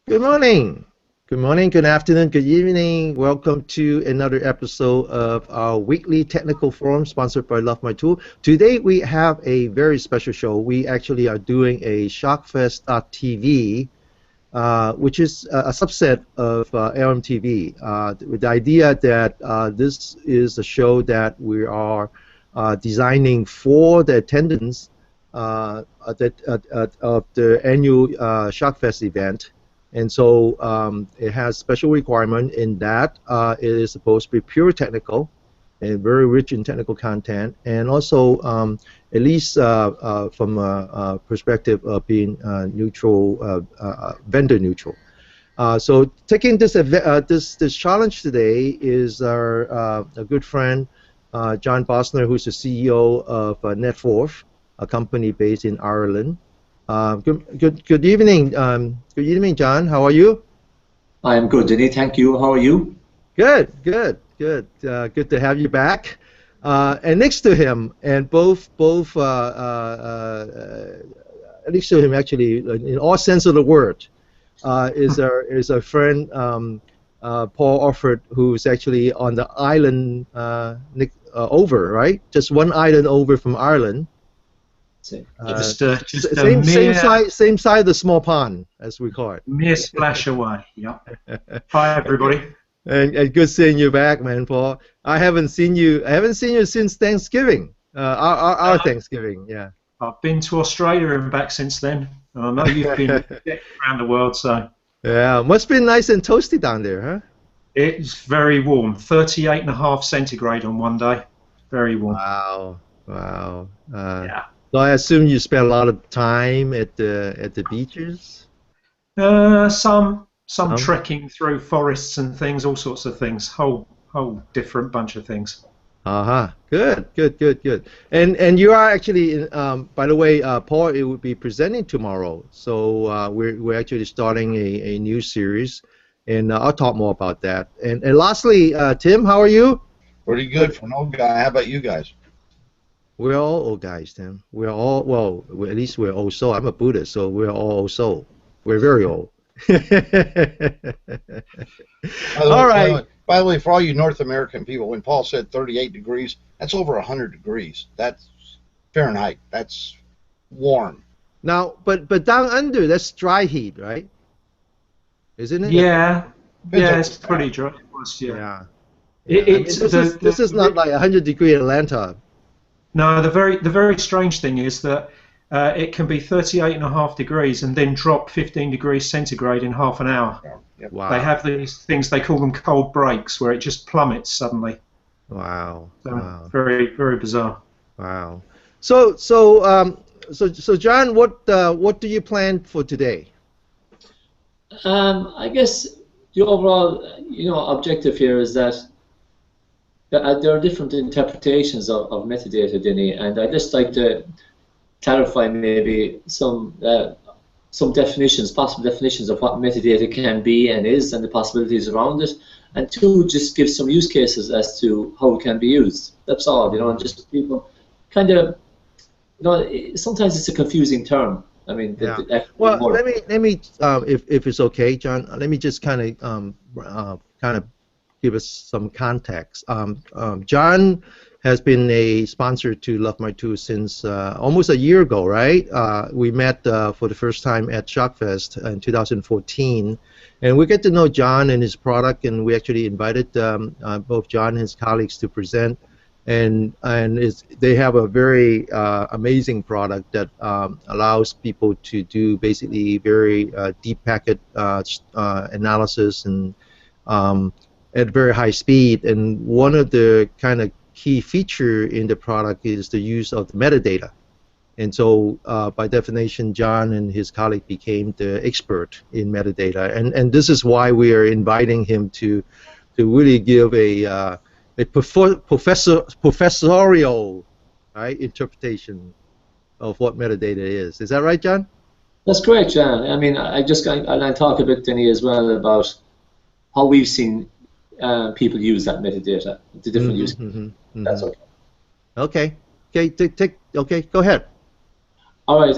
Good morning. Good morning, good afternoon, good evening. Welcome to another episode of our weekly technical forum sponsored by Love My Tool. Today we have a very special show. We actually are doing a Sharkfest.tv, which is a subset of LMTV, with the idea that this is a show that we are designing for the attendance of the annual Sharkfest event. And so it has special requirement in that it is supposed to be pure technical and very rich in technical content, and also at least from a perspective of being neutral, vendor neutral. So taking this challenge today is our a good friend John Brosnan, who's the CEO of Network, a company based in Ireland. Good evening. Good evening, John. How are you? I am good, Denny. Thank you. How are you? Good. Good to have you back. And next to him, and both next to him actually, in all sense of the word, is our friend Paul Offord, who's actually on the island over, right? Just one island over from Ireland. Just a same side of the small pond, as we call it. mere splash away. Yeah. Hi, everybody. And good seeing you back, man, Paul. I haven't seen you since Thanksgiving. Our Thanksgiving, yeah. I've been to Australia and back since then. I know you've been around the world, so. Yeah, must be nice and toasty down there, huh? It's very warm. 38.5 centigrade on one day. Very warm. Wow. Yeah. So I assume you spend a lot of time at the beaches? Some trekking through forests and things, all sorts of things. Whole different bunch of things. Good. And you are actually, by the way, Paul, it will be presenting tomorrow. So we're actually starting a new series, and I'll talk more about that. And lastly, Tim, how are you? Pretty good for an old guy. How about you guys? We're all old guys, Tim. We're all, well, at least we're old soul. I'm a Buddhist, so we're all old soul. We're very old. All right. By the way, for all you North American people, when Paul said 38 degrees, that's over 100 degrees. That's Fahrenheit. That's warm. Now, but down under, that's dry heat, right? Isn't it? Yeah, it's pretty dry. Yeah. This is not like 100-degree Atlanta. No, the very strange thing is that it can be 38.5 degrees and then drop 15 degrees centigrade in half an hour. Yep. Wow. They have these things, they call them cold breaks, where it just plummets suddenly. Wow. Very, very bizarre. Wow. So John, what do you plan for today? I guess the overall, objective here is that there are different interpretations of metadata, Denny, and I'd just like to clarify maybe some definitions, possible definitions of what metadata can be and is, and the possibilities around it, and two, just give some use cases as to how it can be used. That's all, and just people kind of, sometimes it's a confusing term. I mean, well, let me, if it's okay, John, let me just kind of give us some context. John has been a sponsor to Love My Tool since almost a year ago, right? We met for the first time at Sharkfest in 2014, and we get to know John and his product, and we actually invited both John and his colleagues to present, and they have a very amazing product that allows people to do basically very deep packet analysis and at very high speed. And one of the kind of key feature in the product is the use of the metadata. And so by definition, John and his colleague became the expert in metadata. And this is why we are inviting him to really give a professorial interpretation of what metadata is. Is that right, John? That's great, John. I mean, I'll talk a bit, Denny, as well about how we've seen people use that metadata, the different use. That's okay. Okay, go ahead. All right.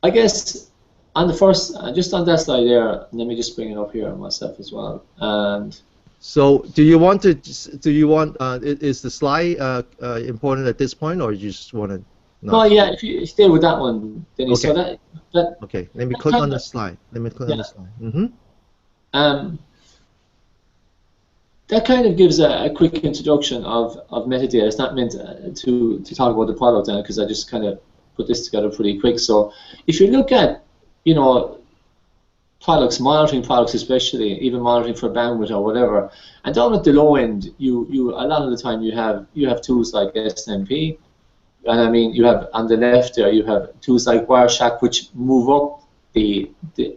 I guess on the first, just on that slide there, let me just bring it up here myself as well. And So, do you want to? Is the slide important at this point, or you just want to? no, yeah, if you stay with that one, then you Okay. saw that. Okay. Let me that click kind on the of- slide. Let me click on Yeah. the slide. Mm-hmm. That kind of gives a quick introduction of metadata. It's not meant to talk about the product now, because I just kind of put this together pretty quick. So if you look at, you know, products, monitoring products especially, even monitoring for bandwidth or whatever, and down at the low end, you a lot of the time you have tools like SNMP, and I mean you have on the left there you have tools like Wireshark, which move up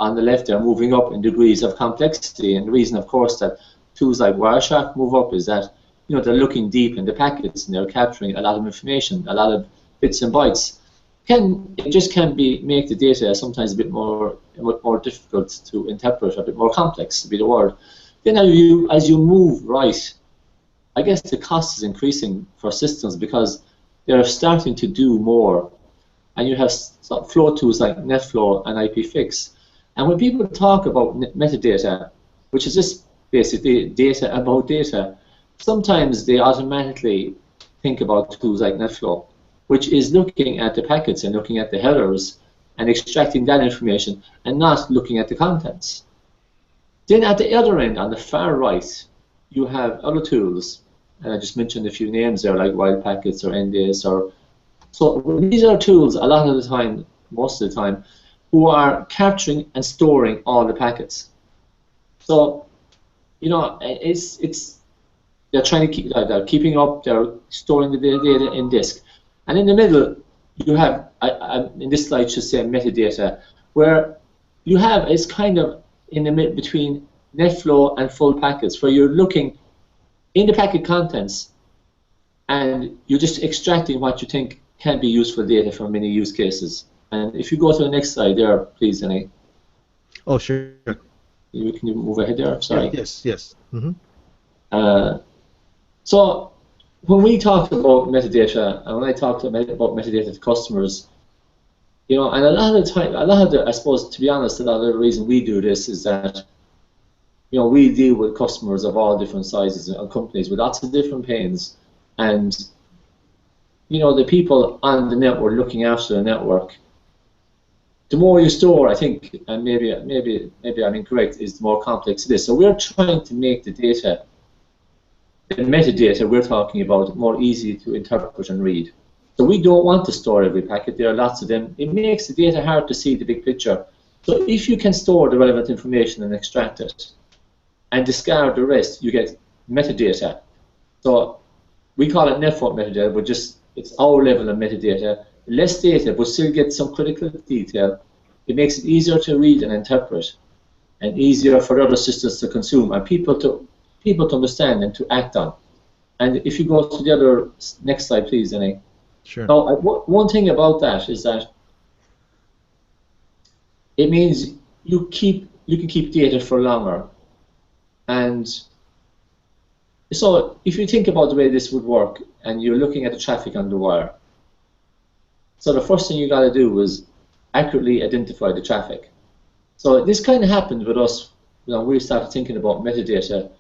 on the left there, moving up in degrees of complexity. And the reason, of course, that tools like Wireshark move up is that, you know, they're looking deep in the packets and they're capturing a lot of information, a lot of bits and bytes. It just can make the data sometimes a bit more difficult to interpret, a bit more complex to be the word. Then as you move right, I guess the cost is increasing for systems because they're starting to do more. And you have flow tools like NetFlow and IPFix. And when people talk about metadata, which is just basically data about data, sometimes they automatically think about tools like NetFlow, which is looking at the packets and looking at the headers and extracting that information and not looking at the contents. Then at the other end, on the far right, you have other tools, and I just mentioned a few names there, like Wild Packets or NDS or. So these are tools a lot of the time, most of the time, who are capturing and storing all the packets. So, you know, they're trying to they're keeping up, they're storing the data in disk. And in the middle, you have, in this slide should say metadata, where you have, it's kind of in the mid between NetFlow and full packets, where you're looking in the packet contents and you're just extracting what you think can be useful data for many use cases. And if you go to the next slide there, please, Annie. Oh, sure. Can you move ahead there? Sorry. Yes. Mm-hmm. So when we talk about metadata, and when I talk about metadata to customers, you know, and a lot of the time, I suppose, to be honest, a lot of the reason we do this is that, you know, we deal with customers of all different sizes and companies with lots of different pains, and you know, the people on the network looking after the network, the more you store, I think, and maybe I'm incorrect, is the more complex it is. So we're trying to make the data, the metadata we're talking about, more easy to interpret and read. So we don't want to store every packet. There are lots of them. It makes the data hard to see the big picture. So if you can store the relevant information and extract it, and discard the rest, you get metadata. So we call it network metadata, but just it's our level of metadata. Less data, but still get some critical detail. It makes it easier to read and interpret, and easier for other systems to consume, and people to understand and to act on. And if you go to the other next slide, please, Annie. Sure. Now, one thing about that is that it means you can keep data for longer. And so if you think about the way this would work, and you're looking at the traffic on the wire, so the first thing you got to do is accurately identify the traffic. So this kind of happened with us, you know, we started thinking about metadata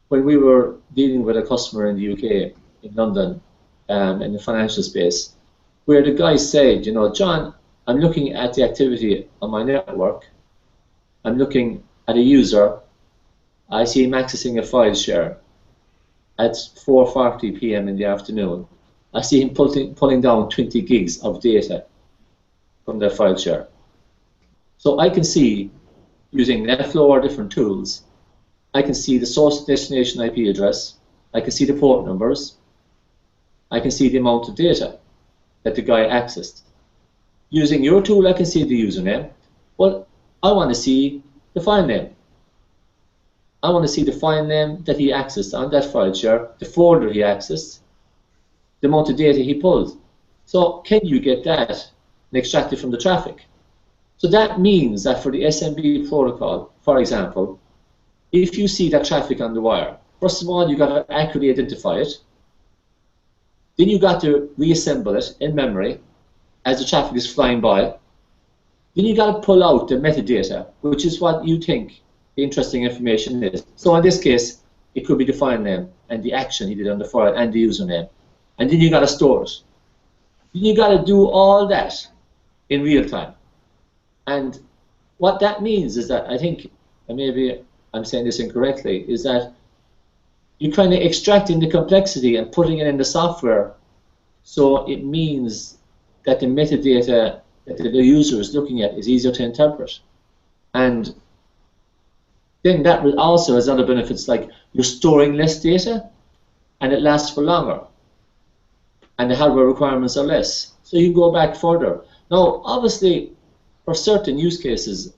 when we were dealing with a customer in the UK, in London, in the financial space, where the guy said, you know, John, I'm looking at the activity on my network, I'm looking at a user, I see him accessing a file share at 4:40 p.m. in the afternoon. I see him pulling down 20 gigs of data from their file share. So I can see, using NetFlow or different tools, I can see the source destination IP address, I can see the port numbers, I can see the amount of data that the guy accessed. Using your tool, I can see the username. Well, I want to see the file name. I want to see the file name that he accessed on that file share, the folder he accessed, the amount of data he pulled. So can you get that and extract it from the traffic? So that means that for the SMB protocol, for example, if you see that traffic on the wire, first of all, you got to accurately identify it. Then you got to reassemble it in memory as the traffic is flying by. Then you got to pull out the metadata, which is what you think the interesting information is. So in this case, it could be the file name and the action he did on the file and the username. And then you got to store it. Then you got to do all that in real time. And what that means is that, I think, and maybe I'm saying this incorrectly, is that you're kind of extracting the complexity and putting it in the software, so it means that the metadata that the user is looking at is easier to interpret. And then that also has other benefits, like you're storing less data and it lasts for longer, and the hardware requirements are less, so you can go back further. Now, obviously, for certain use cases,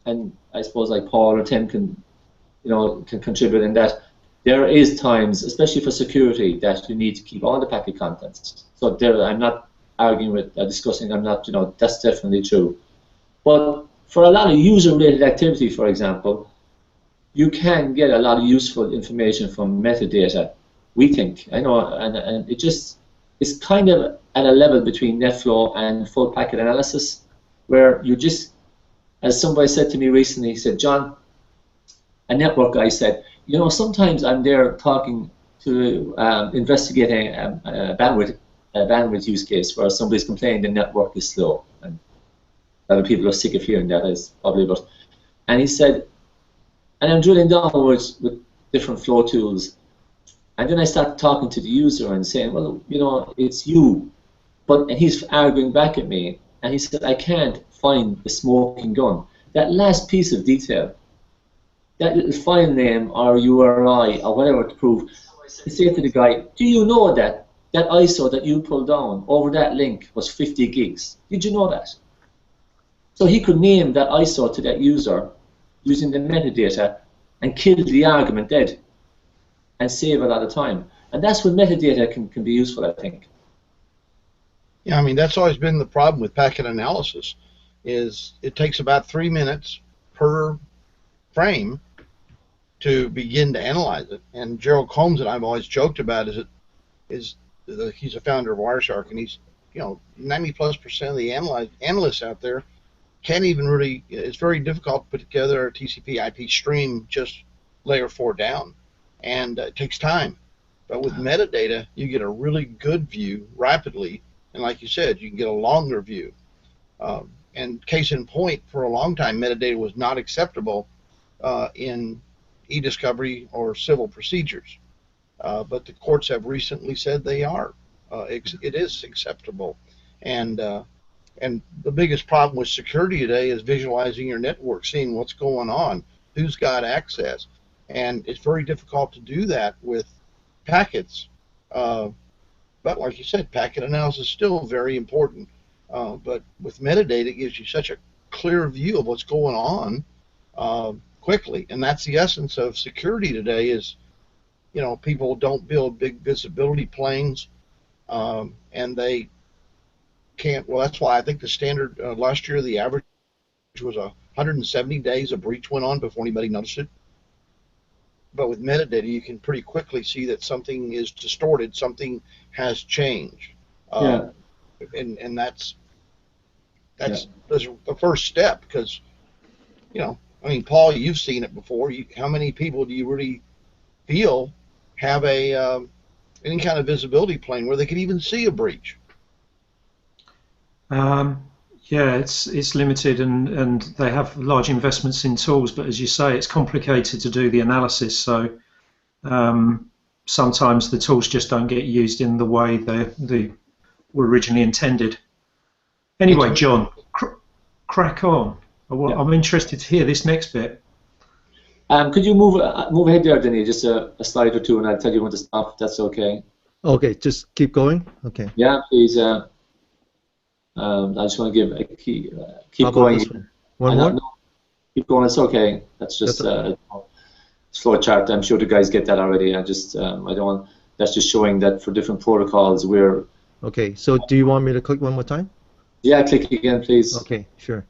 and I suppose like Paul or Tim can contribute in that, there is times, especially for security, that you need to keep all the packet contents. So there, I'm not arguing with, discussing, I'm not, that's definitely true. But for a lot of user-related activity, for example, you can get a lot of useful information from metadata, we think. I know, and it just, it's kind of at a level between NetFlow and full packet analysis, where you just, as somebody said to me recently, he said, John, a network guy said, sometimes I'm there talking to investigating a bandwidth use case where somebody's complaining the network is slow, and a lot of people are sick of hearing that, is probably, but, and he said, and I'm drilling down with different flow tools, and then I start talking to the user and saying, well, it's you, and he's arguing back at me, and he said, I can't find the smoking gun. That last piece of detail, that little file name or URI or whatever to prove, I say to the guy, do you know that ISO that you pulled down over that link was 50 gigs? Did you know that? So he could name that ISO to that user using the metadata and kill the argument dead and save a lot of time. And that's when metadata can be useful, I think. Yeah, I mean, that's always been the problem with packet analysis, is it takes about 3 minutes per frame to begin to analyze it. And Gerald Combs and I've always joked about he's a founder of Wireshark, and he's 90+% of the analysts out there can't even really. It's very difficult to put together a TCP/IP stream just layer 4 down, and it takes time. But with metadata, you get a really good view rapidly, and like you said, you can get a longer view. And case in point, for a long time, metadata was not acceptable in e-discovery or civil procedures, but the courts have recently said they are. It is acceptable, and the biggest problem with security today is visualizing your network, seeing what's going on, who's got access, and it's very difficult to do that with packets. But like you said, packet analysis is still very important. But with metadata, it gives you such a clear view of what's going on quickly, and that's the essence of security today. Is people don't build big visibility planes, and they can't. Well, that's why I think the standard last year, the average was 170 days a breach went on before anybody noticed it. But with metadata, you can pretty quickly see that something is distorted, something has changed, and that's the first step, because I mean, Paul, you've seen it before. How many people do you really feel have any kind of visibility plane where they can even see a breach? Yeah, it's limited, and they have large investments in tools, but as you say, it's complicated to do the analysis, so sometimes the tools just don't get used in the way they were originally intended. Anyway, John, crack on. I'm interested to hear this next bit. Could you move ahead there, Denny, just a slide or two, and I'll tell you when to stop, if that's okay. Okay, just keep going. Okay. Yeah, please. I just want to give a key. Keep going. One more? No, keep going. It's okay. That's just a flow chart. I'm sure the guys get that already. I don't want. That's just showing that for different protocols we're. Okay. So do you want me to click one more time? Yeah, click again, please. Okay, sure.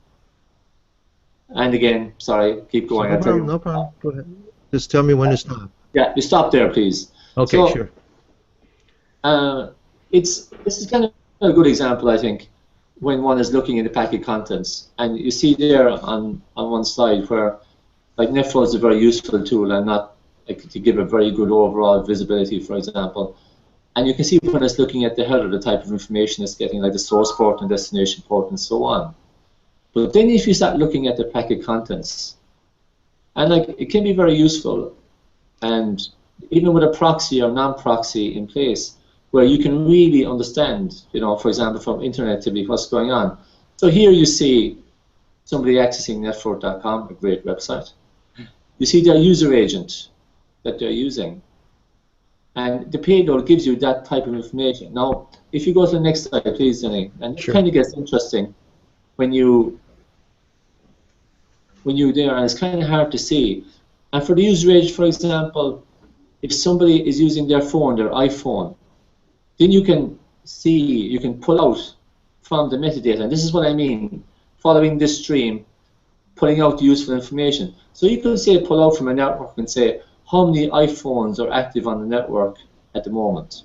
And again, sorry. Keep going. No problem. Go ahead. Just tell me when to stop. Yeah, you stop there, please. Okay, so, sure. This is kind of a good example, I think. when one is looking at the packet contents. And you see there on one slide where, like, NetFlow is a very useful tool and not like, to give a very good overall visibility, for example. And you can see when it's looking at the header, the type of information it's getting, like the source port and destination port and so on. But then if you start looking at the packet contents, and like it can be very useful, and even with a proxy or non-proxy in place, where you can really understand, you know, for example, from internet activity, what's going on. So here you see somebody accessing network.com, a great website. You see their user agent that they're using. And the payload gives you that type of information. Now, if you go to the next slide, please, Denny, and it kind of gets interesting when you're there, and it's kind of hard to see. And for the user agent, for example, if somebody is using their phone, their iPhone, then you can see, you can pull out from the metadata, and this is what I mean, following this stream, pulling out the useful information. So you can say pull out from a network and say how many iPhones are active on the network at the moment.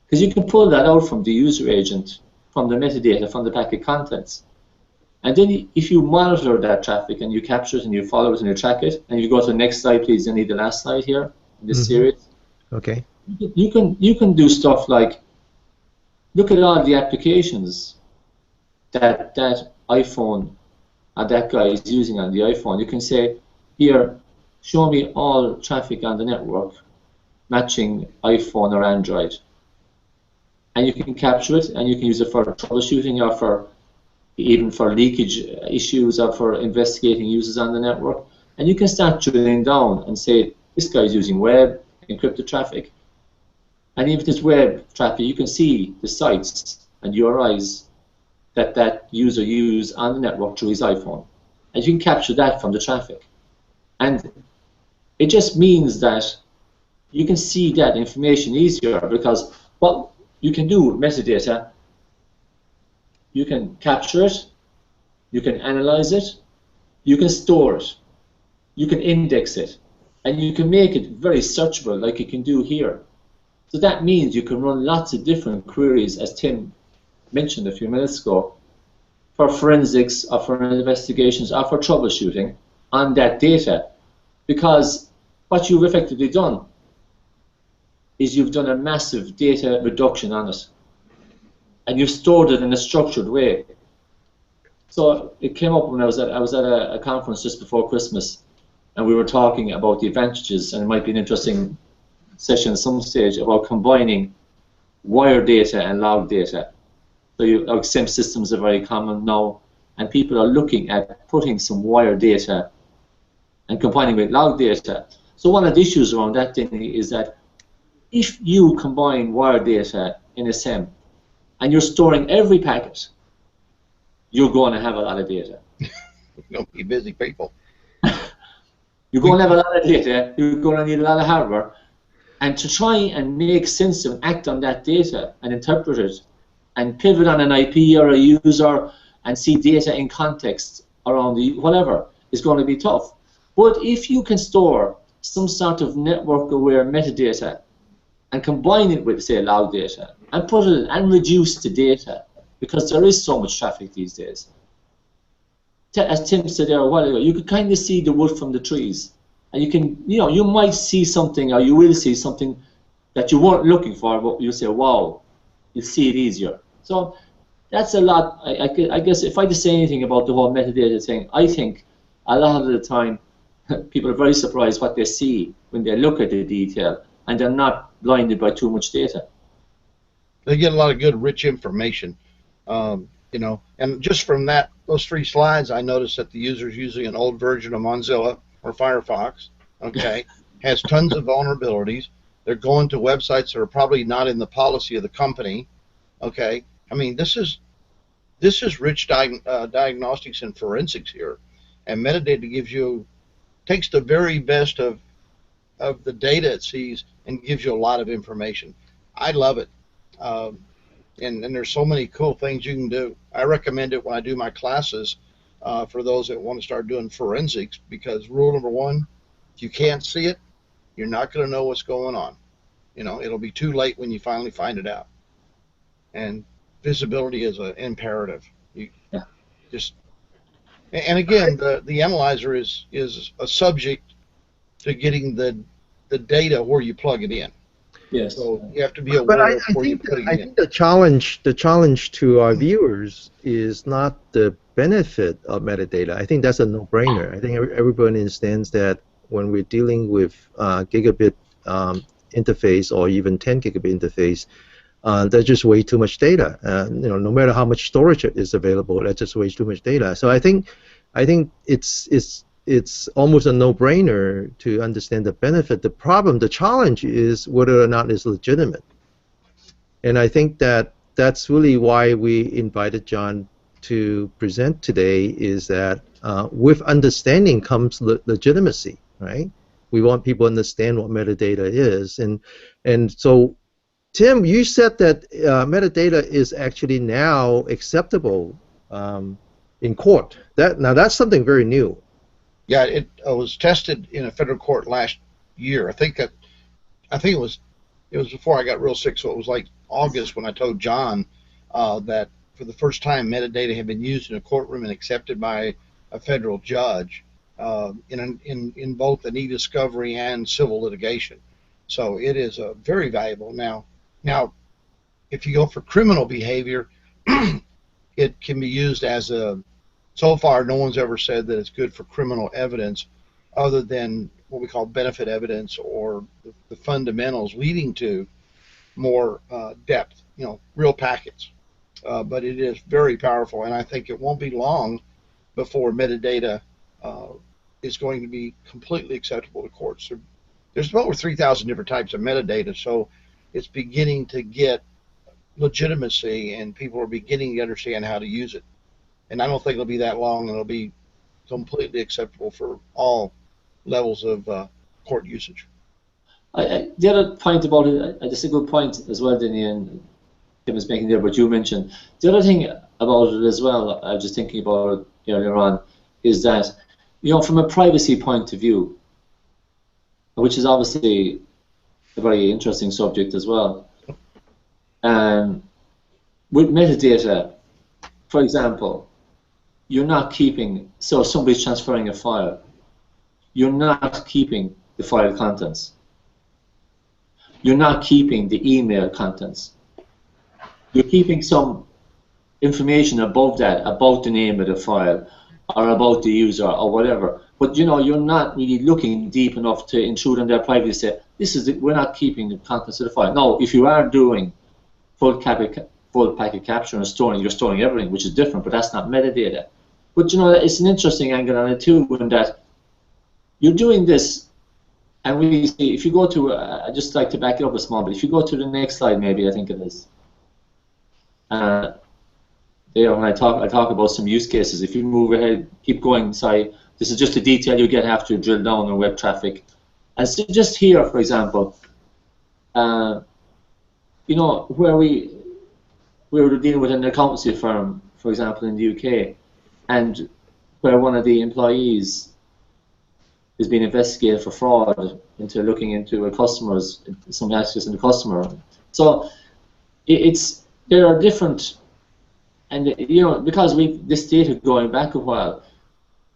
Because you can pull that out from the user agent, from the metadata, from the packet contents. And then if you monitor that traffic and you capture it and you follow it and you track it, and you go to the next slide, please, you need the last slide here in this series. Okay. You can do stuff like look at all the applications that iPhone and that guy is using on the iPhone. You can say, here, show me all traffic on the network matching iPhone or Android. And you can capture it, and you can use it for troubleshooting or for even for leakage issues or for investigating users on the network. And you can start drilling down and say, this guy's using web, encrypted traffic. And even if it's web traffic, you can see the sites and URIs that that user used on the network through his iPhone. And you can capture that from the traffic. And it just means that you can see that information easier, because what you can do with metadata, you can capture it, you can analyze it, you can store it, you can index it, and you can make it very searchable like you can do here. So that means you can run lots of different queries, as Tim mentioned a few minutes ago, for forensics or for investigations or for troubleshooting on that data. Because what you've effectively done is you've done a massive data reduction on it, and you've stored it in a structured way. So it came up when I was at a conference just before Christmas, and we were talking about the advantages, and it might be an interesting session at some stage about combining wire data and log data. So XMPP systems are very common now, and people are looking at putting some wire data and combining with log data. So one of the issues around that thing is that if you combine wire data in a SEM and you're storing every packet, you're going to have a lot of data. You're going to be busy people. You're going to have a lot of data, you're going to need a lot of hardware, and to try and make sense of and act on that data and interpret it and pivot on an IP or a user and see data in context around the whatever is going to be tough. But if you can store some sort of network-aware metadata and combine it with, say, log data and put it and reduce the data, because there is so much traffic these days. As Tim said there a while ago, you could kind of see the wood from the trees, and you can, you might see something, or you will see something that you weren't looking for, but you'll say, wow, you'll see it easier. So that's a lot. I guess if I had to say anything about the whole metadata thing, I think a lot of the time people are very surprised what they see when they look at the detail, and they're not blinded by too much data. They get a lot of good, rich information, and just from those 3 slides, I noticed that the user's using an old version of Mozilla or Firefox, okay, has tons of vulnerabilities. They're going to websites that are probably not in the policy of the company, okay. I mean, this is rich diagnostics and forensics here, and metadata takes the very best of the data it sees and gives you a lot of information. I love it. And there's so many cool things you can do. I recommend it when I do my classes for those that want to start doing forensics, because rule number 1, if you can't see it, you're not going to know what's going on. It'll be too late when you finally find it out. And visibility is an imperative. You Yeah. just, and again, the analyzer is a subject to getting the data where you plug it in. Yes. So you have to be But aware of where you're putting it in. think the challenge to our viewers is not the benefit of metadata. I think that's a no-brainer. I think everybody understands that when we're dealing with gigabit interface or even 10 gigabit interface, there's just way too much data. No matter how much storage is available, that's just way too much data. So I think it's almost a no-brainer to understand the benefit. The problem, the challenge is whether or not it's legitimate. And I think that's really why we invited John to present today, is that with understanding comes legitimacy, right? We want people to understand what metadata is. And so, Tim, you said that metadata is actually now acceptable in court. Now that's something very new. Yeah, it was tested in a federal court last year. I think it was before I got real sick, so it was like August when I told John that for the first time metadata had been used in a courtroom and accepted by a federal judge in both an e-discovery and civil litigation. So it is very valuable. Now, if you go for criminal behavior, it can be used as a. So far, no one's ever said that it's good for criminal evidence, other than what we call benefit evidence or the fundamentals leading to more depth, real packets. But it is very powerful, and I think it won't be long before metadata is going to be completely acceptable to courts. There's over 3,000 different types of metadata, so it's beginning to get legitimacy, and people are beginning to understand how to use it. And I don't think it'll be that long, and it'll be completely acceptable for all levels of court usage. The other point about it, just a good point as well, Denny, and Tim was making there, but you mentioned the other thing about it as well. I was just thinking about it earlier on, is that from a privacy point of view, which is obviously a very interesting subject as well. With metadata, for example, you're not keeping, so somebody's transferring a file, you're not keeping the file contents. You're not keeping the email contents. You're keeping some information above that, about the name of the file, or about the user, or whatever. But you're not really looking deep enough to intrude on their privacy. We're not keeping the contents of the file. No, if you are doing full packet capture and storing, you're storing everything, which is different, but that's not metadata. But it's an interesting angle on it too, in that you're doing this, and we see, if you go to, I just like to back it up a small bit, if you go to the next slide, maybe, I think it is. There, when I talk about some use cases, if you move ahead, keep going, sorry, this is just a detail you get after you drill down on web traffic. And so just here, for example, where we were dealing with an accountancy firm, for example, in the UK, and where one of the employees is being investigated for fraud into looking into some access in the customer. So there are different, and because this data going back a while,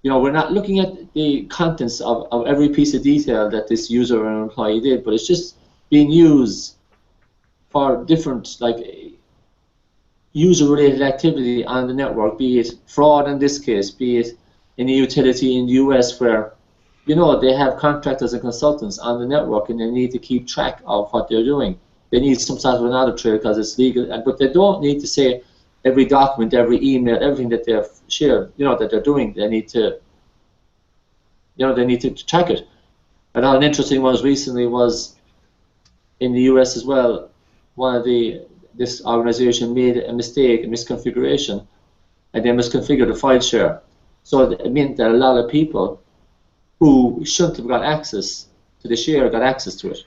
we're not looking at the contents of every piece of detail that this user or employee did, but it's just being used for different, like, user-related activity on the network, be it fraud in this case, be it in a utility in the US where, they have contractors and consultants on the network and they need to keep track of what they're doing. They need some sort of an audit trail because it's legal, but they don't need to say every document, every email, everything that they've shared, that they're doing. They need to, they need to track it. And an interesting one recently was in the US as well. This organization made a mistake, a misconfiguration, and they misconfigured the file share. So it meant that a lot of people who shouldn't have got access to the share got access to it.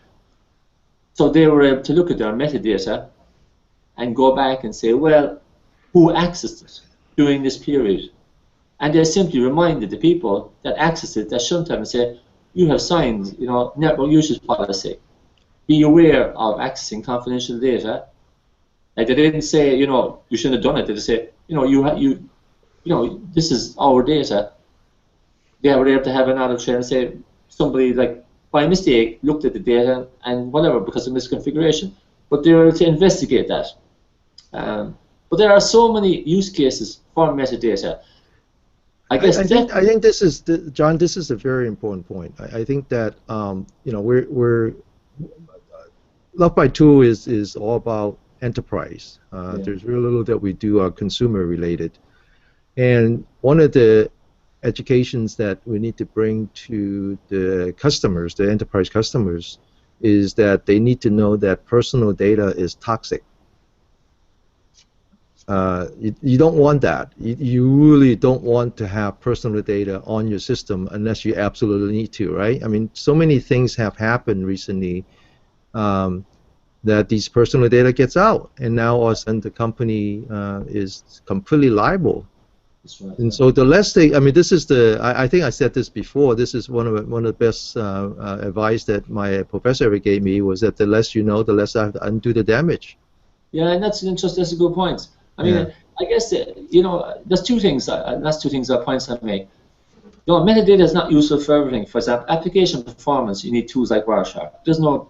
So they were able to look at their metadata and go back and say, well, who accessed it during this period? And they simply reminded the people that accessed it that shouldn't have, and say, you have signed, network usage policy. Be aware of accessing confidential data Like they didn't say, you shouldn't have done it. They just say, this is our data. They were there to have an audit trail and say somebody like by mistake looked at the data and whatever because of misconfiguration. But they were to investigate that. But there are so many use cases for metadata. I think this is John. This is a very important point. I think that we're Love by Two is all about enterprise. There's very little that we do consumer related, and one of the educations that we need to bring to the customers, the enterprise customers, is that they need to know that personal data is toxic. You don't want that. You really don't want to have personal data on your system unless you absolutely need to, right? I mean, so many things have happened recently that these personal data gets out, and now all of a sudden the company is completely liable. That's right, and so the less they, I mean, this is I think I said this before. This is one of the best advice that my professor ever gave me, was that the less you know, the less I have to undo the damage. Yeah, and that's a good point. I mean, I guess there's two things. That's two things that points I make. Metadata is not useful for everything. For example, application performance, you need tools like Wireshark. There's no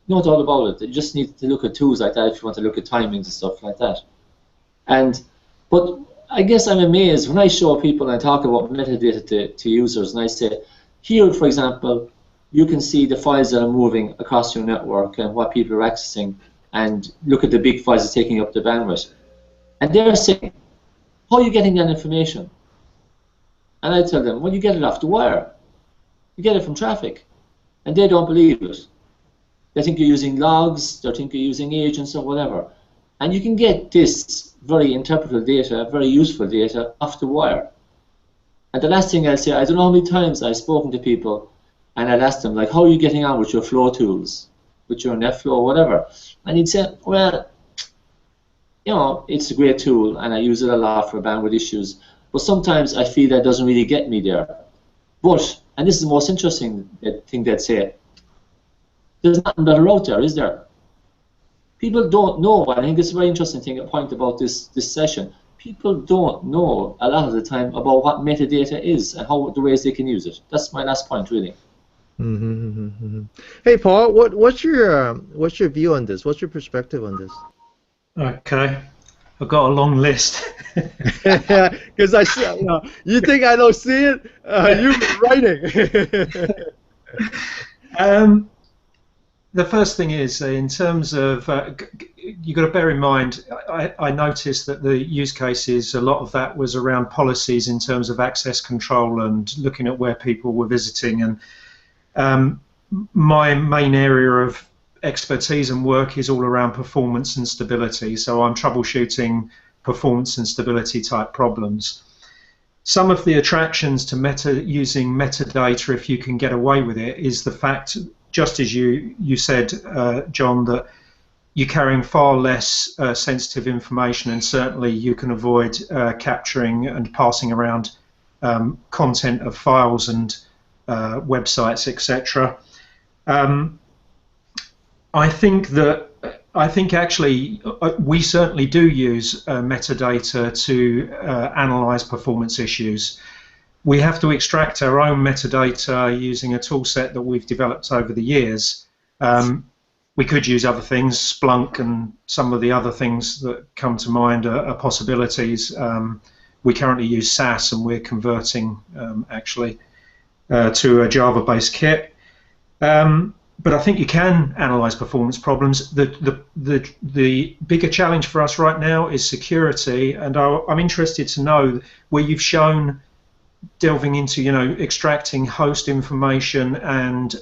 doubt about it. You just need to look at tools like that if you want to look at timings and stuff like that. But I guess I'm amazed when I show people and I talk about metadata to users, and I say, here, for example, you can see the files that are moving across your network and what people are accessing, and look at the big files that's taking up the bandwidth. And they're saying, how are you getting that information? And I tell them, well, you get it off the wire. You get it from traffic. And they don't believe it. They think you're using logs, they think you're using agents or whatever. And you can get this very interpretable data, very useful data, off the wire. And the last thing I'll say, I don't know how many times I've spoken to people and I'd ask them, like, how are you getting on with your flow tools, with your NetFlow or whatever? And he'd say, well, it's a great tool and I use it a lot for bandwidth issues, but sometimes I feel that doesn't really get me there. But, and this is the most interesting thing they'd say, there's nothing better out there, is there? People don't know. I think it's a very interesting point about this session. People don't know a lot of the time about what metadata is and the ways they can use it. That's my last point, really. Hey, Paul, what's your view on this? What's your perspective on this? Okay, I've got a long list. Because I see, you think I don't see it? You've been writing. The first thing is, in terms of, you've got to bear in mind, I noticed that the use cases, a lot of that was around policies in terms of access control and looking at where people were visiting. And my main area of expertise and work is all around performance and stability. So I'm troubleshooting performance and stability type problems. Some of the attractions to using metadata, if you can get away with it, is the fact, just as you said, John, that you're carrying far less sensitive information, and certainly you can avoid capturing and passing around content of files and websites, etc. I think actually we certainly do use metadata to analyze performance issues. We have to extract our own metadata using a tool set that we've developed over the years. We could use other things, Splunk and some of the other things that come to mind are possibilities. We currently use SAS, and we're converting actually to a Java-based kit. But I think you can analyze performance problems. The bigger challenge for us right now is security, and I'm interested to know where you've shown delving into, extracting host information and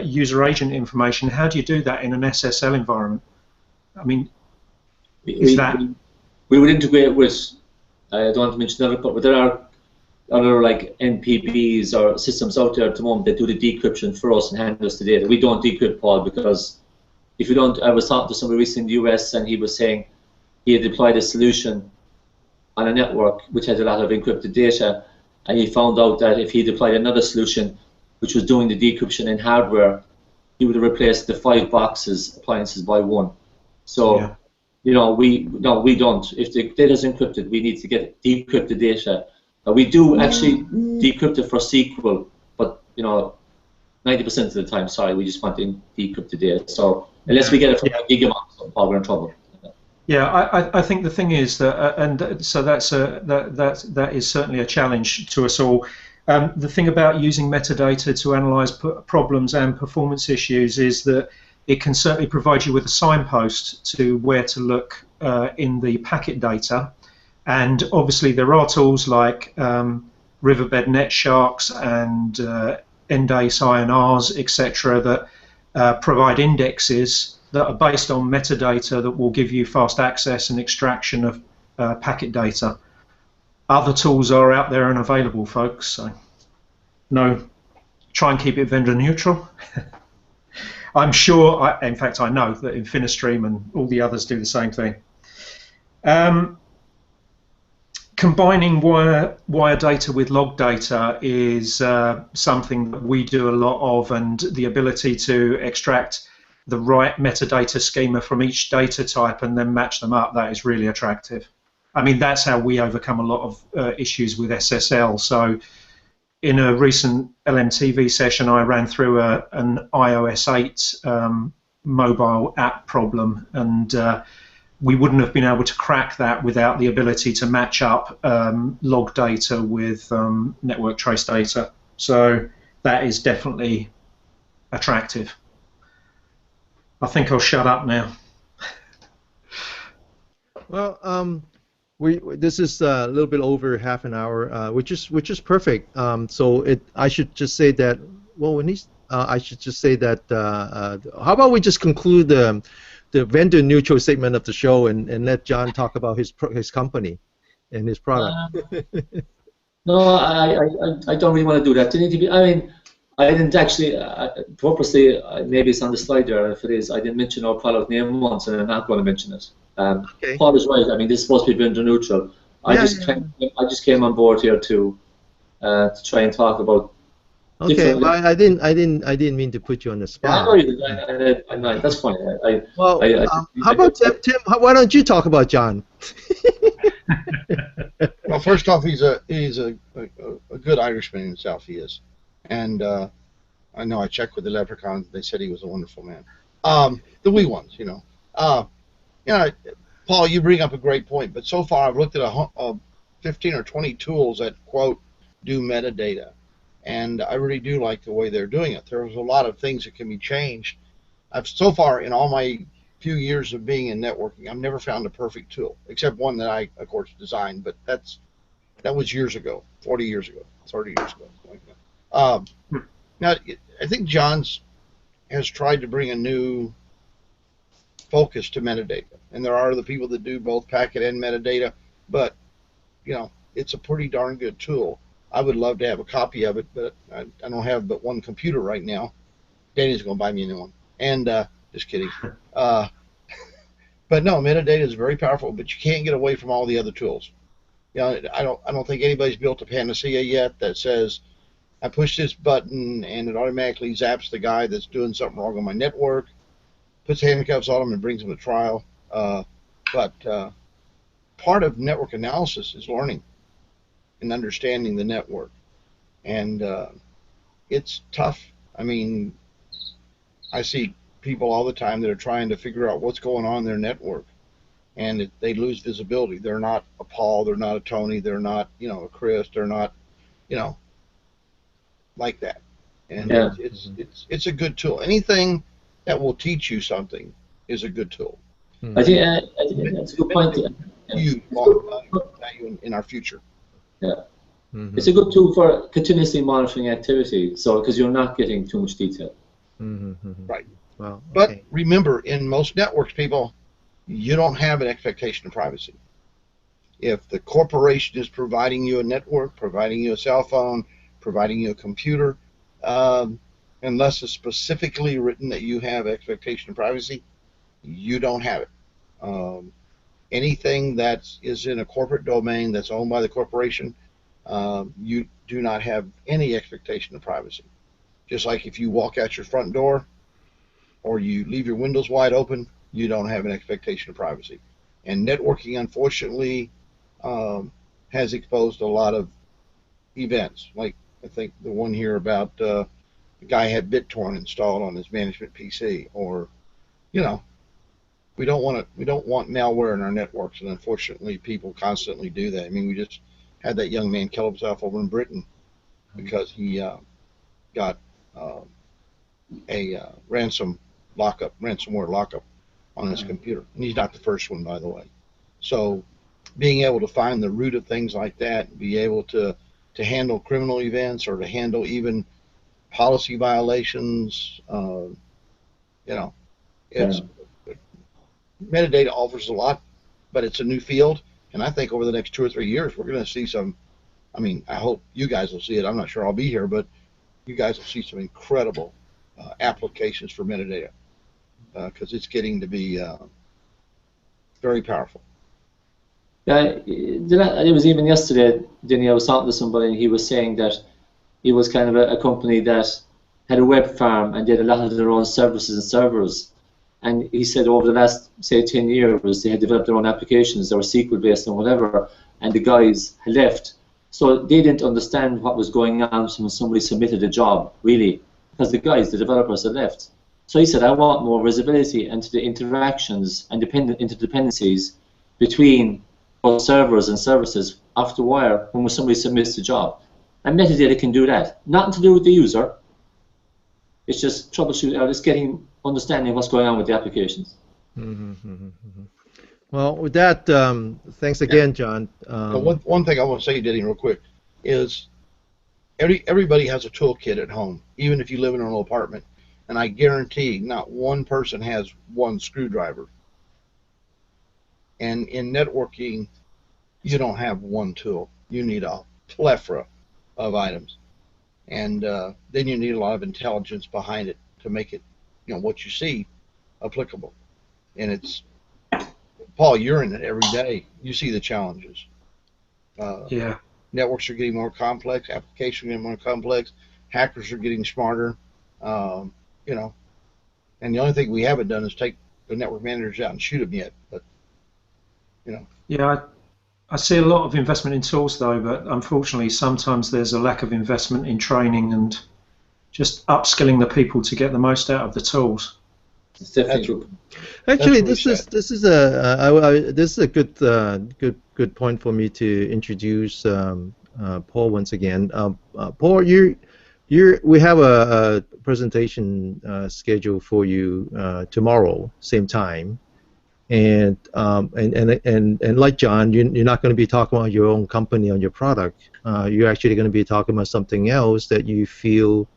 user agent information. How do you do that in an SSL environment? I mean, we would integrate with, I don't want to mention other, but there are other like NPBs or systems out there at the moment that do the decryption for us and hand us the data. We don't decrypt, Paul, because if you don't, I was talking to somebody recently in the US, and he was saying he had deployed a solution on a network which had a lot of encrypted data, and he found out that if he deployed another solution which was doing the decryption in hardware, he would have replaced the 5 appliances by 1. So we don't. If the data is encrypted, we need to get decrypted data. We do actually decrypt it for SQL, but 90% of the time, sorry, we just want to decrypt the data. So unless we get it from a gigabyte, we're in trouble. Yeah, I think the thing is that, and so that is certainly a challenge to us all. The thing about using metadata to analyze problems and performance issues is that it can certainly provide you with a signpost to where to look in the packet data. And obviously there are tools like Riverbed NetSharks and Endace INRs, etc., that provide indexes that are based on metadata that will give you fast access and extraction of packet data. Other tools are out there and available, folks, so try and keep it vendor neutral. I'm sure, in fact I know that Infinistream and all the others do the same thing. Combining wire data with log data is something that we do a lot of, and the ability to extract the right metadata schema from each data type and then match them up, that is really attractive. I mean, that's how we overcome a lot of issues with SSL. So in a recent LMTV session, I ran through an iOS 8 mobile app problem, and we wouldn't have been able to crack that without the ability to match up log data with network trace data. So that is definitely attractive. I think I'll shut up now. Well, this is a little bit over half an hour, which is perfect. So I should just say that. Well, I should just say that. How about we just conclude the vendor neutral segment of the show and let John talk about his company and his product. No, I don't really want to do that. I mean, I didn't actually purposely. Maybe it's on the slide there. If it is, I didn't mention our product name once, and I'm not going to mention it. Okay. Paul is right. I mean, this is supposed to be vendor neutral. I just came on board here to try and talk about. Okay, well, I didn't mean to put you on the spot. Yeah, that's fine. How about Tim? Why don't you talk about John? Well, first off, he's a good Irishman himself. He is, and I know I checked with the Leprechauns. They said he was a wonderful man. The wee ones, Paul, you bring up a great point. But so far, I've looked at 15 or 20 tools that quote do metadata. And I really do like the way they're doing it. There's a lot of things that can be changed. So far, in all my few years of being in networking, I've never found a perfect tool, except one that I, of course, designed. But that was years ago, 40 years ago, 30 years ago. Now, I think John's has tried to bring a new focus to metadata, and there are other people that do both packet and metadata. But it's a pretty darn good tool. I would love to have a copy of it, but I don't have but one computer right now. Danny's going to buy me a new one. And just kidding. But no, metadata is very powerful, but you can't get away from all the other tools. I don't think anybody's built a panacea yet that says I push this button and it automatically zaps the guy that's doing something wrong on my network, puts handcuffs on him and brings him to trial. But part of network analysis is learning and understanding the network, and it's tough. I mean, I see people all the time that are trying to figure out what's going on in their network, and they lose visibility. They're not a Paul, they're not a Tony, they're not a Chris, they're not like that. And it's a good tool. Anything that will teach you something is a good tool. I think that's a good point. In our future. Yeah, it's a good tool for continuously monitoring activity. So because you're not getting too much detail. Right. Well, okay. But remember, in most networks, people, you don't have an expectation of privacy. If the corporation is providing you a network, providing you a cell phone, providing you a computer, unless it's specifically written that you have expectation of privacy, you don't have it. Anything that is in a corporate domain that's owned by the corporation, you do not have any expectation of privacy. Just like if you walk out your front door or you leave your windows wide open, you don't have an expectation of privacy. And networking, unfortunately, has exposed a lot of events. Like I think the one here about the guy had BitTorrent installed on his management PC, or you know, we don't want malware in our networks, and unfortunately, people constantly do that. I mean, we just had that young man kill himself over in Britain because he got a ransomware lockup on his computer, and he's not the first one, by the way. So, being able to find the root of things like that, be able to handle criminal events or to handle even policy violations, it's metadata offers a lot, but it's a new field, and I think over the next 2 or 3 years we're going to see some. I mean, I hope you guys will see it. I'm not sure I'll be here, but you guys will see some incredible applications for metadata because it's getting to be very powerful. Yeah, it was even yesterday, Denny, I was talking to somebody and he was saying that he was kind of a company that had a web farm and did a lot of their own services and servers. And he said over the last, say, 10 years, they had developed their own applications that were SQL based and whatever, and the guys had left. So they didn't understand what was going on when somebody submitted a job, really, because the guys, the developers, had left. So he said, I want more visibility into the interactions and interdependencies between both servers and services off the wire when somebody submits a job. And metadata can do that. Nothing to do with the user. It's just troubleshooting, it's getting understanding what's going on with the applications. Well, with that, thanks again, John. One thing I want to say, Denny, real quick, is everybody has a toolkit at home, even if you live in an apartment. And I guarantee not one person has one screwdriver. And in networking, you don't have one tool. You need a plethora of items. And then you need a lot of intelligence behind it to make it, what you see, applicable. And it's, Paul, you're in it every day. You see the challenges. Yeah. Networks are getting more complex. Applications are getting more complex. Hackers are getting smarter. And the only thing we haven't done is take the network managers out and shoot them yet. But, Yeah, I see a lot of investment in tools, though, but unfortunately sometimes there's a lack of investment in training and just upskilling the people to get the most out of the tools. Actually, this is a good point for me to introduce Paul once again. Paul, we have a presentation scheduled for you tomorrow, same time. And like John, you're not going to be talking about your own company or your product. You're actually going to be talking about something else that you feel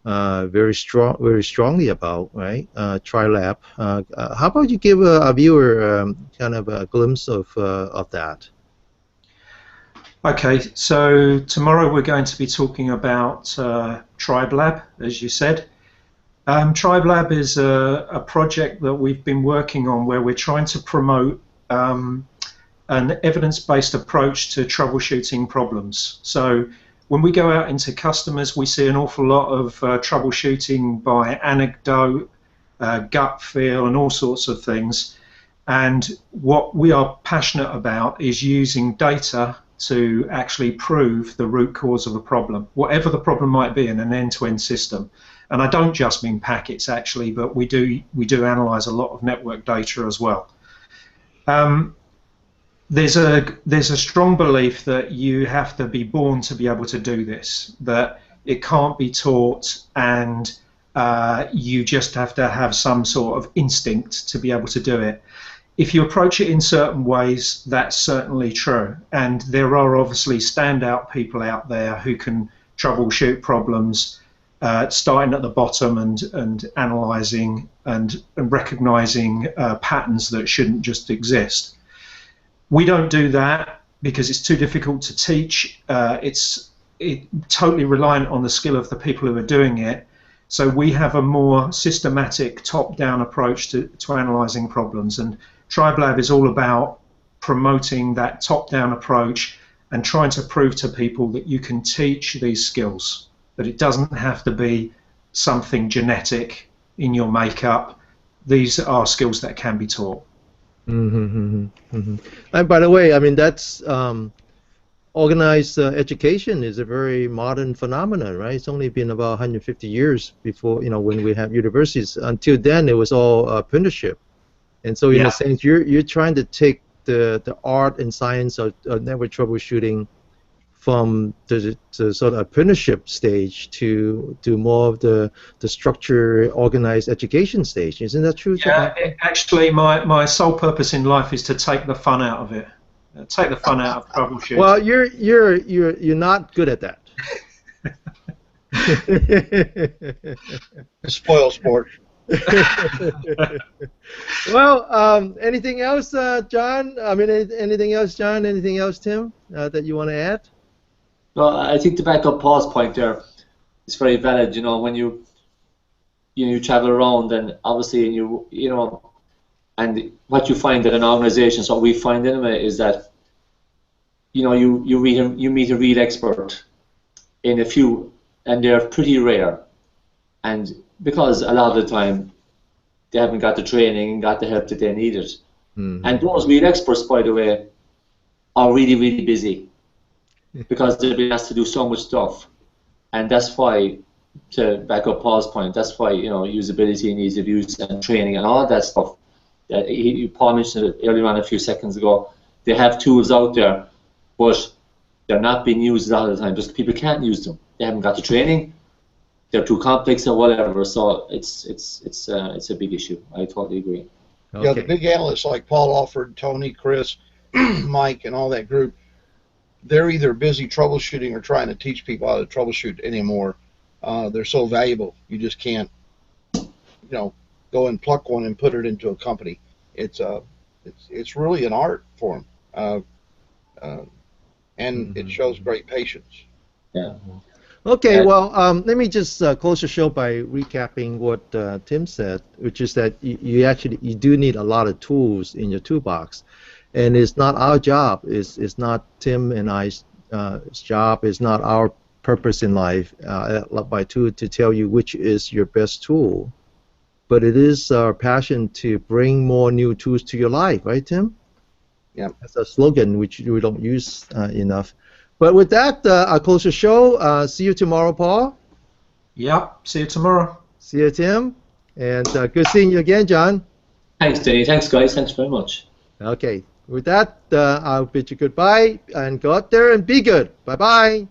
very strongly about, right? TriLab. How about you give a viewer kind of a glimpse of that? Okay, so tomorrow we're going to be talking about TriLab, as you said. TriLab is a project that we've been working on where we're trying to promote an evidence-based approach to troubleshooting problems. So when we go out into customers, we see an awful lot of troubleshooting by anecdote, gut feel, and all sorts of things. And what we are passionate about is using data to actually prove the root cause of a problem, whatever the problem might be in an end-to-end system. And I don't just mean packets, actually, but we do analyze a lot of network data as well. There's a strong belief that you have to be born to be able to do this, that it can't be taught, and you just have to have some sort of instinct to be able to do it. If you approach it in certain ways, that's certainly true. And there are obviously standout people out there who can troubleshoot problems, starting at the bottom and analyzing and recognizing patterns that shouldn't just exist. We don't do that because it's too difficult to teach. It's totally reliant on the skill of the people who are doing it. So we have a more systematic top-down approach to analyzing problems. And TriLab is all about promoting that top-down approach and trying to prove to people that you can teach these skills, that it doesn't have to be something genetic in your makeup. These are skills that can be taught. And by the way, I mean that's organized education is a very modern phenomenon, right? It's only been about 150 years before, when we have universities. Until then, it was all apprenticeship. And so, in a sense, you're trying to take the art and science of network troubleshooting from the sort of apprenticeship stage to more of the structure organized education stage. Isn't that true? Yeah, actually, my sole purpose in life is to take the fun out of it. Take the fun out of troubleshooting. Well, you're not good at that. Spoil sport. Well, anything else, John? I mean, anything else, John? Anything else, Tim, that you want to add? No, I think to back up Paul's point there, it's very valid. When you travel around, and obviously, and what you find at an organization, so what we find anyway, is that you meet a real expert in a few, and they're pretty rare, and because a lot of the time they haven't got the training and got the help that they needed. And those real experts, by the way, are really, really busy because they've been asked to do so much stuff. And that's why, to back up Paul's point, that's why usability and ease of use and training and all that stuff. Paul mentioned it earlier on a few seconds ago. They have tools out there, but they're not being used a lot of the time because people can't use them. They haven't got the training. They're too complex or whatever. So it's a big issue. I totally agree. Okay. Yeah, the big analysts like Paul Alford, Tony, Chris, Mike, and all that group, they're either busy troubleshooting or trying to teach people how to troubleshoot anymore. They're so valuable, you just can't, go and pluck one and put it into a company. It's really an art for them, and it shows great patience. Yeah. Okay, well, let me just close the show by recapping what Tim said, which is that you do need a lot of tools in your toolbox, and it's not our job. It's not Tim and I's job. It's not our purpose in life by to tell you which is your best tool, but it is our passion to bring more new tools to your life, right, Tim? Yeah. That's a slogan which we don't use enough. But with that, I'll close the show. See you tomorrow, Paul. Yep, see you tomorrow. See you, Tim. And good seeing you again, John. Thanks, Denny. Thanks, guys. Thanks very much. Okay. With that, I'll bid you goodbye and go out there and be good. Bye-bye.